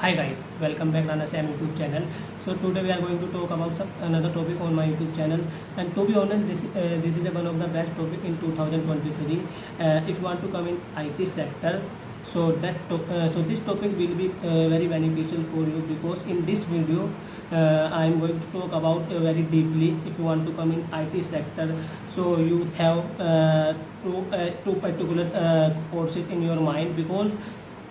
Hi guys, welcome back Nana Sam YouTube channel. So today we are going to talk about another topic on my YouTube channel. And to be honest, this is one of the best topic in 2023. If you want to come in IT sector, so this topic will be very beneficial for you, because in this video I am going to talk about very deeply. If you want to come in IT sector, so you have two particular courses in your mind, because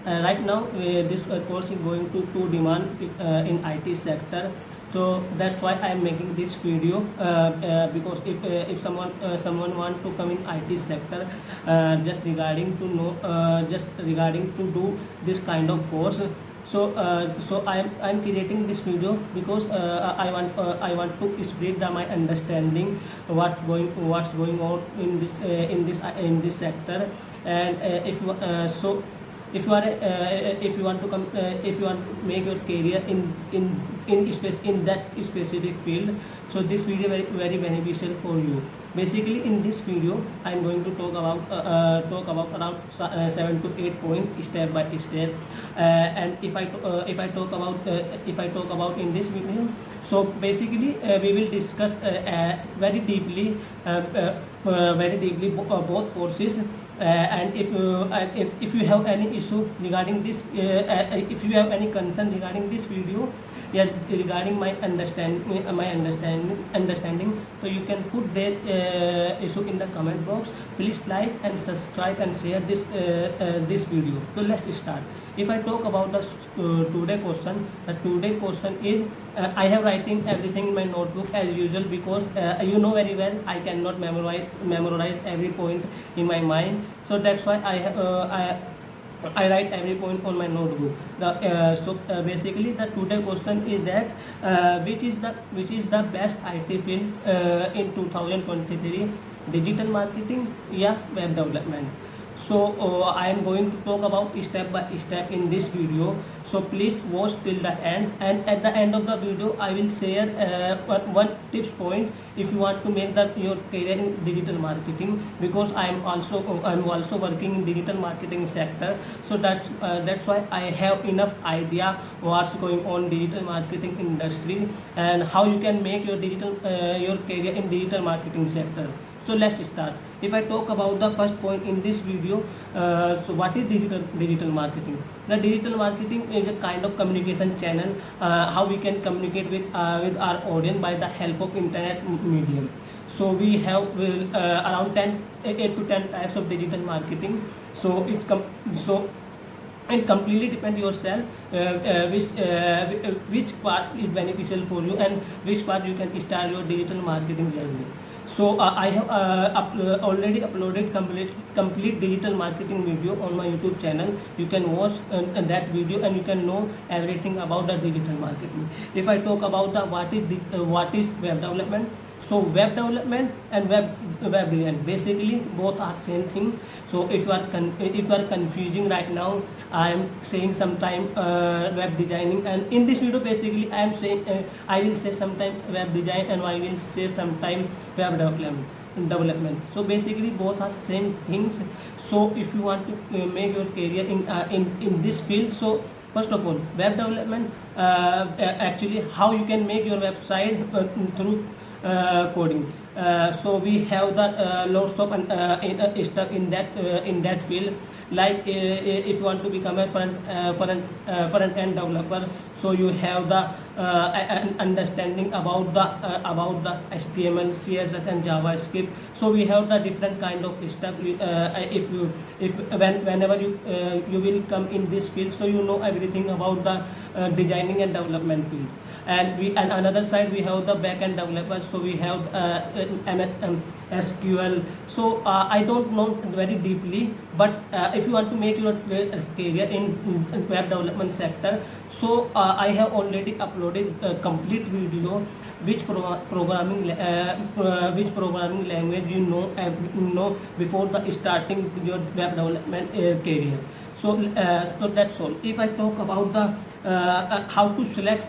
right now this course is going to demand in IT sector. So that's why I am making this video, because if someone want to come in IT sector, just regarding to do this kind of course. So I'm creating this video because I want to spread my understanding what's going on in this sector. And if you are if you want to come if you want to make your career in that specific field, so this video very beneficial for you. Basically in this video I am going to talk about around 7 to 8 points step by step. And if I talk about in this video, so basically we will discuss very deeply both courses. And if you have any issue regarding this, if you have any concern regarding this video, yeah, regarding my understanding, so you can put that issue in the comment box. Please like and subscribe and share this video. So let's start. If I talk about the today question is, I have writing everything in my notebook as usual, because you know very well I cannot memorize every point in my mind. So that's why I write every point on my notebook. Basically the today question is that which is the best IT field in 2023, digital marketing, yeah, web development. So I am going to talk about step by step in this video. So please watch till the end, and at the end of the video I will share one tips point if you want to make your career in digital marketing, because I am also working in digital marketing sector. So that's why I have enough idea what's going on digital marketing industry and how you can make your career in digital marketing sector. So let's start. If I talk about the first point in this video, so what is digital marketing? The digital marketing is a kind of communication channel, how we can communicate with our audience by the help of internet medium. So we have around 8 to 10 types of digital marketing. So it completely depends yourself which part is beneficial for you and which part you can start your digital marketing journey. So I have already uploaded complete digital marketing video on my YouTube channel. You can watch that video and you can know everything about the digital marketing. If I talk about what is web development, so web development and web design, basically both are same thing. So if you are confusing right now, I am saying sometime web designing, and in this video basically I am saying I will say sometime web design and I will say sometime web development. So basically both are same things. So if you want to make your career in this field, so first of all, web development, actually how you can make your website through coding. So we have the lots of stuff in that field. Like if you want to become a front end developer, so you have the understanding about the HTML, CSS and JavaScript. So we have the different kind of stuff. Whenever you will come in this field, so you know everything about the designing and development field. And another side we have the back-end developers. So we have SQL. So I don't know very deeply, but if you want to make your career in web development sector, so I have already uploaded a complete video which programming language you know before the starting your web development career. So that's all. If I talk about the how to select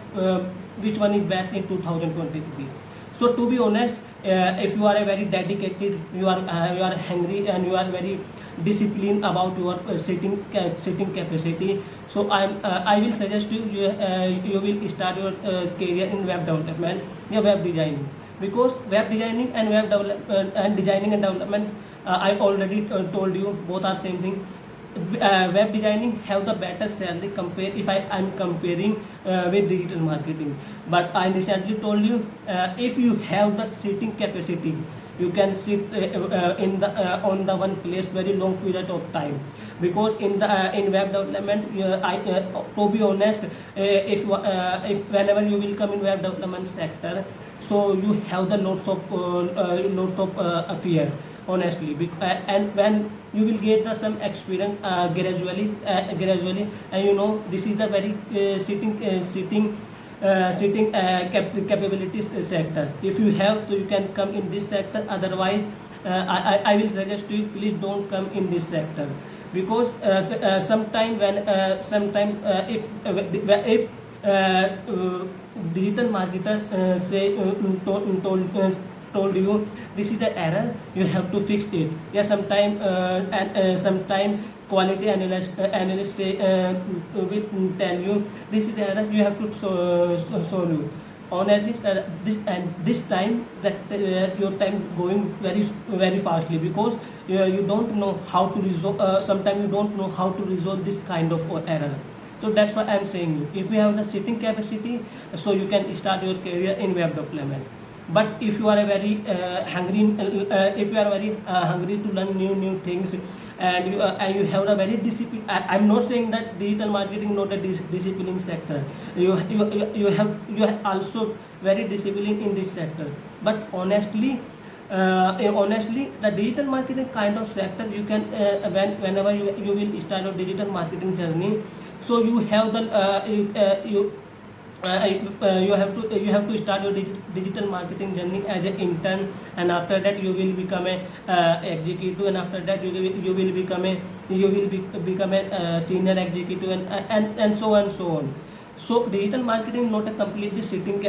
which one is best in 2023, so to be honest, if you are a very dedicated, you are hungry, and you are very disciplined about your sitting capacity. So I will suggest you will start your career in web development, web designing, because web designing and web development and designing and development, I already told you, both are same thing. Web designing have the better salary compare if I'm comparing with digital marketing. But I recently told you, if you have the sitting capacity, you can sit in the on the one place very long period of time. Because in web development, to be honest, if whenever you will come in web development sector, so you have the lots of fear, honestly. And when you will get some experience gradually, and you know this is a very capabilities sector. If you have, so you can come in this sector. Otherwise, I will suggest you, please don't come in this sector. Because sometime if digital marketer told you this is an error, you have to fix it. Yeah, sometime quality analyst will tell you this is an error, you have to solve you. Honestly, this time that your time going very fastly, because you don't know how to resolve. Sometimes you don't know how to resolve this kind of error. So that's why I'm saying you, if you have the sitting capacity, so you can start your career in web development. But if you are a very hungry to learn new things, and you have a very discipline. I'm not saying that digital marketing not a discipline sector. You have also very discipline in this sector. But honestly, the digital marketing kind of sector, you can whenever you will start your digital marketing journey, so you have the you have to start your digital marketing journey as an intern, and after that you will become a executive, and after that you will become a senior executive, and so on. So digital marketing is not a completely sitting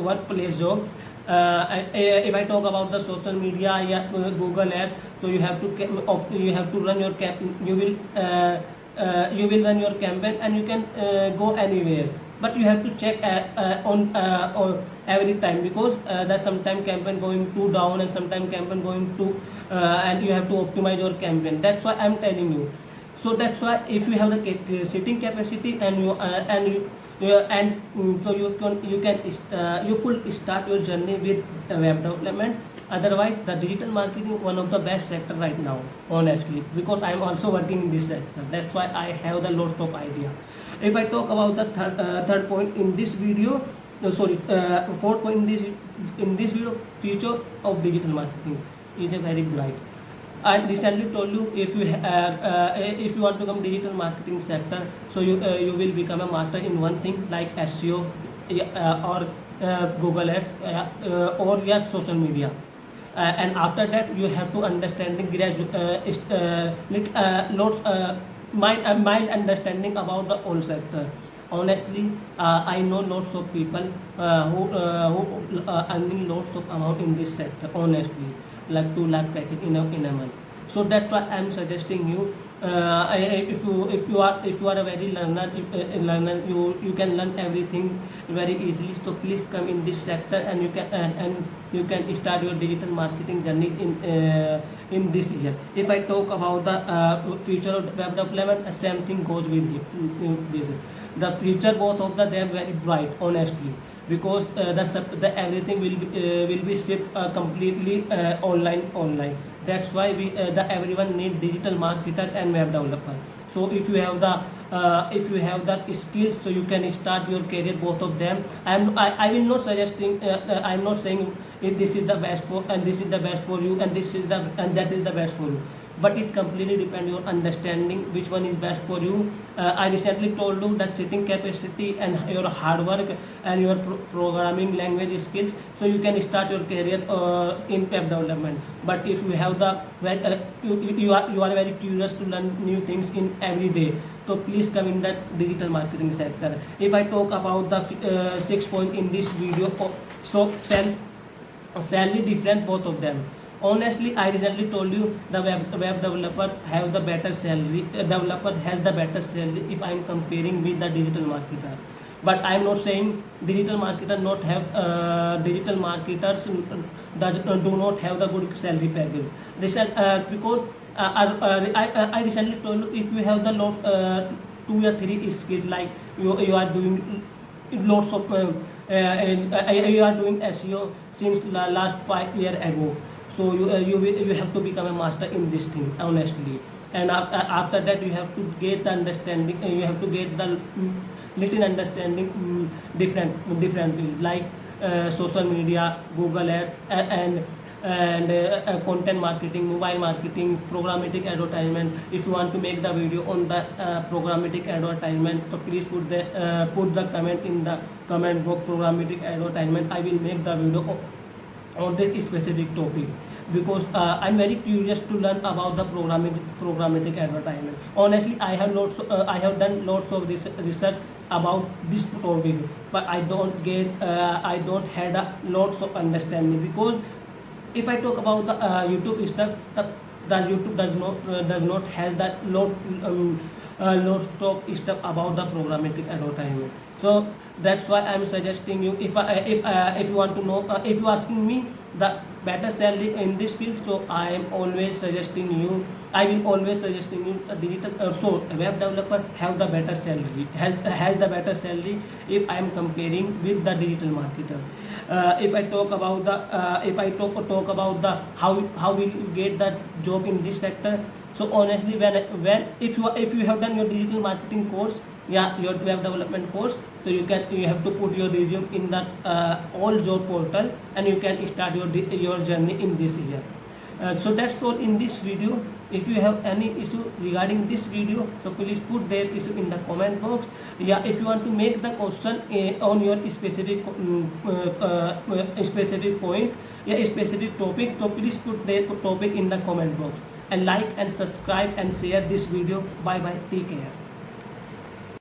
workplace job. If I talk about the social media, Google Ads, so you have to run your you will run your campaign, and you can go anywhere. But you have to check on every time, because there's sometimes campaign going too down, and sometimes campaign going too and you have to optimize your campaign. That's why I'm telling you. So that's why if you have the sitting capacity, and so you could start your journey with web development. Otherwise, the digital marketing one of the best sector right now, honestly, because I am also working in this sector. That's why I have the lots of idea. If I talk about the third point in this video, fourth point in this video, future of digital marketing is a very bright. I recently told you, if you want to become digital marketing sector, so you will become a master in one thing like SEO or Google Ads or your social media. And after that you have to understanding mild understanding about the whole sector. Honestly, I know lots of people who earning lots of amount in this sector, honestly, like 2 lakh package in a month. So that's why I'm suggesting you, if you are a very learner, you can learn everything very easily. So please come in this sector, and you can start your digital marketing journey in this year. If I talk about the future of web development, same thing goes with this. The future, both of them very bright, honestly, because the everything will be shipped completely online. That's why everyone need digital marketer and web developer. So if you have the skills, so you can start your career, both of them. I will not suggesting, I'm not saying if this is the best for, and this is the best for you, and that is the best for you. But it completely depends your understanding which one is best for you. I recently told you that sitting capacity and your hard work and your programming language skills, so you can start your career in web development. But if you have you are very curious to learn new things in every day, so please come in that digital marketing sector. If I talk about the 6 point in this video, so salary different both of them. Honestly, I recently told you the web developer have the better salary. Developer has the better salary if I am comparing with the digital marketer. But I am not saying digital marketer not have digital marketers do not have the good salary package. Because I recently told you, if you have the lot 2 or 3 skills, like you are doing lots of you are doing SEO since last 5 years ago, so you have to become a master in this thing, honestly. And after that you have to get the understanding, you have to get the little understanding, different fields like social media, Google ads, and content marketing, mobile marketing, programmatic advertisement. If you want to make the video on the programmatic advertisement, so please put the comment in the comment box, programmatic advertisement. I will make the video on this specific topic, because I'm very curious to learn about the programmatic advertisement. Honestly, I have done lots of research about this topic, but I don't had lots of understanding. Because if I talk about the YouTube stuff, the YouTube does not have that lots of stuff about the programmatic advertisement. So that's why I'm suggesting you, if you want to know, if you asking me the better salary in this field, so I will always suggesting you a digital, so a web developer have the better salary, has the better salary if I am comparing with the digital marketer. If I talk about the how will you get that job in this sector, so honestly, when if you have done your digital marketing course, your web development course, so you have to put your resume in that all job portal, and you can start your journey in this year. So that's all in this video. If you have any issue regarding this video, so please put their issue in the comment box. If you want to make the question on your specific specific point, specific topic, so please put their topic in the comment box, and like and subscribe and share this video. Bye bye, take care.